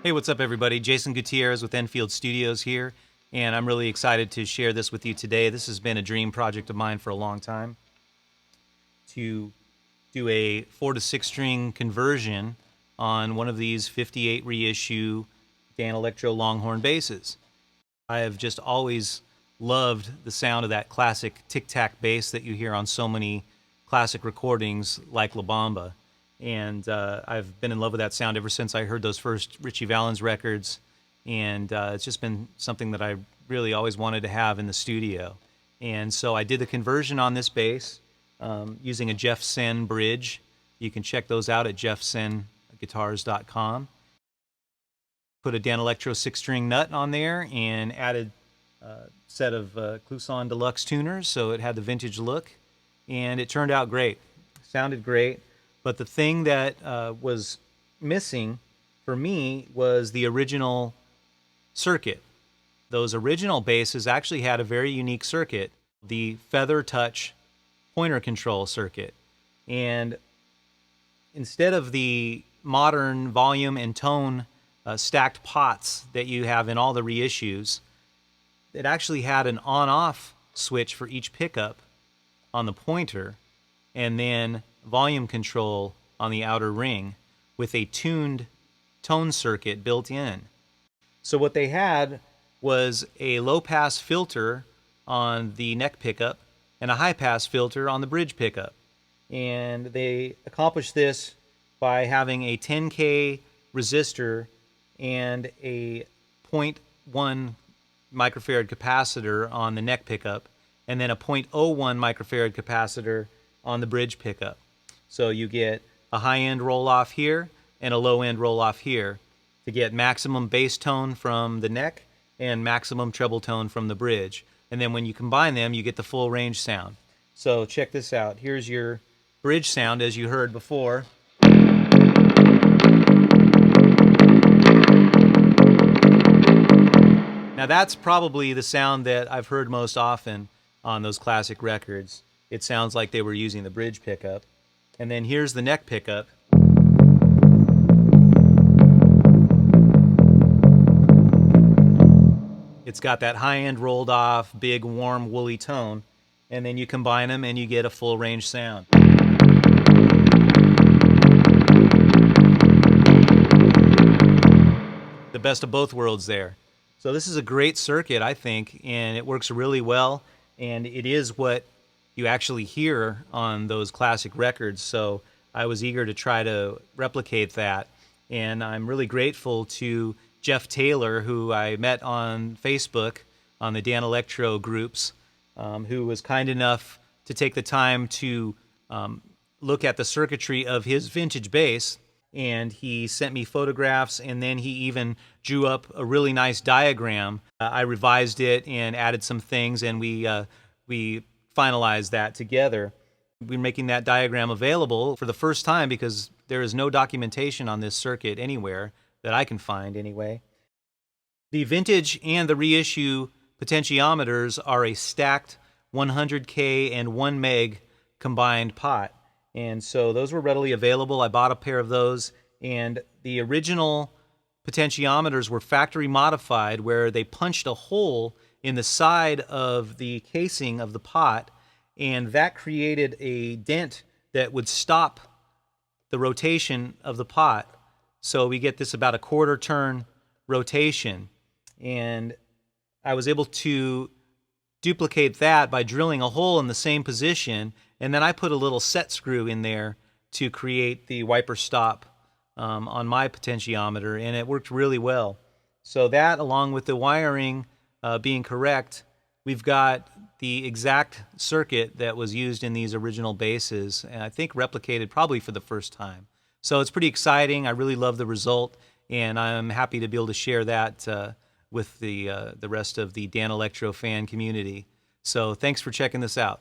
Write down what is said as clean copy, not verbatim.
Hey, what's up, everybody? Jason Gutierrez with Enfield Studios here, and I'm really excited to share this with you today. This has been a dream project of mine for a long time, to do a 4 to 6 string conversion on one of these 58 reissue Danelectro Longhorn basses. I have just always loved the sound of that classic tic-tac bass that you hear on so many classic recordings like La Bamba. And I've been in love with that sound ever since I heard those first Richie Valens records. And it's just been something that I really always wanted to have in the studio. And so I did the conversion on this bass using a Jeff Sen bridge. You can check those out at jeffsenguitars.com. Put a Danelectro 6-string nut on there and added a set of Kluson Deluxe tuners so it had the vintage look. And it turned out great. Sounded great. But the thing that was missing for me was the original circuit. Those original basses actually had a very unique circuit, the Feather Touch pointer control circuit. And instead of the modern volume and tone stacked pots that you have in all the reissues, it actually had an on-off switch for each pickup on the pointer, and then volume control on the outer ring with a tuned tone circuit built in. So what they had was a low-pass filter on the neck pickup and a high-pass filter on the bridge pickup. And they accomplished this by having a 10K resistor and a zero point 0.1 microfarad capacitor on the neck pickup, and then a 0.01 microfarad capacitor on the bridge pickup. So you get a high-end roll-off here and a low-end roll-off here to get maximum bass tone from the neck and maximum treble tone from the bridge. And then when you combine them, you get the full range sound. So check this out. Here's your bridge sound, as you heard before. Now that's probably the sound that I've heard most often on those classic records. It sounds like they were using the bridge pickup. And then here's the neck pickup. It's got that high-end rolled off, big, warm, woolly tone. And then you combine them and you get a full range sound. The best of both worlds there. So this is a great circuit, I think, and it works really well. And it is what you actually hear on those classic records. So I was eager to try to replicate that. And I'm really grateful to Jeff Taylor, who I met on Facebook on the Danelectro groups, who was kind enough to take the time to look at the circuitry of his vintage bass. And he sent me photographs, and then he even drew up a really nice diagram. I revised it and added some things, and we finalized that together. We're making that diagram available for the first time because there is no documentation on this circuit anywhere that I can find anyway. The vintage and the reissue potentiometers are a stacked 100K and 1 meg combined pot. And so those were readily available. I bought a pair of those, and the original potentiometers were factory modified, where they punched a hole in the side of the casing of the pot, and that created a dent that would stop the rotation of the pot. So we get this about a quarter turn rotation. And I was able to duplicate that by drilling a hole in the same position, and then I put a little set screw in there to create the wiper stop on my potentiometer, and it worked really well. So that, along with the wiring being correct, we've got the exact circuit that was used in these original basses, and I think replicated probably for the first time. So it's pretty exciting. I really love the result, and I'm happy to be able to share that with the rest of the Danelectro fan community. So thanks for checking this out.